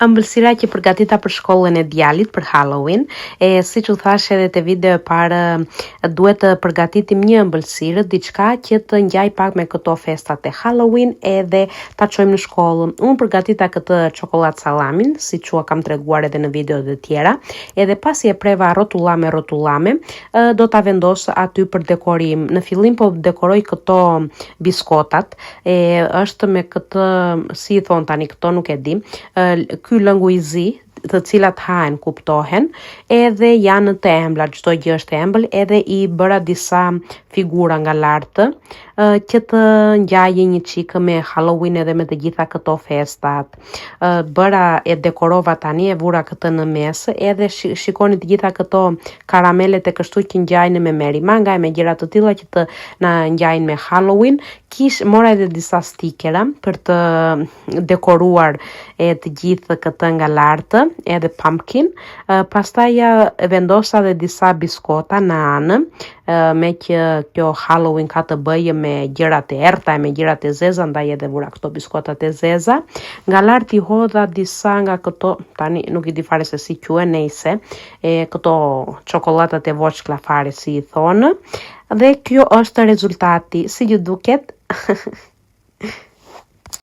ëmbëlsira që përgatita për shkollën e djalit për Halloween. Siç u thash edhe te video e parë, duhet të përgatitim një ëmbëlsirë, diçka që të ngjaj pak me këto festat e Halloween edhe ta çojmë në shkollë. Unë përgatita këtë çokoladë sallamin, siç u kam treguar edhe në videot e tjera, edhe pasi e preva rrotullame, do ta vendos aty për dekorim. Në fillim po dekoroj këto biskotat, është me këtë, si i thon tani, këto nuk e di, ky lëngu i zi, të cilat hahen kuptohen, edhe janë të embla, çdo gjë është e embël, edhe i bëra disa figura nga lartë, që të ngjajë një çik me Halloween edhe me të gjitha këto festat. Bëra, e dekorova tani, e vura këtë në mes, edhe shikoni të gjitha këto karamelet e kështu që ngjajnë me Merry Manga e me gjëra të tilla që të na ngjajnë me Halloween. Mora edhe disa stikera për të dekoruar të gjithë këtë nga lartë, edhe pumpkin. Pastaj vendosa dhe disa biskota në anë, me që kjo Halloween ka të bëjë me gjërat e errta e me gjërat e zeza, ndaj edhe vura këto biskotat e zeza. Nga lart i hodha disa nga këto, tani nuk i di fare se si quhen, nejse, këto çokoladat e voçkla fare si i thonë. Dhe kjo është rezultati, si ju duket?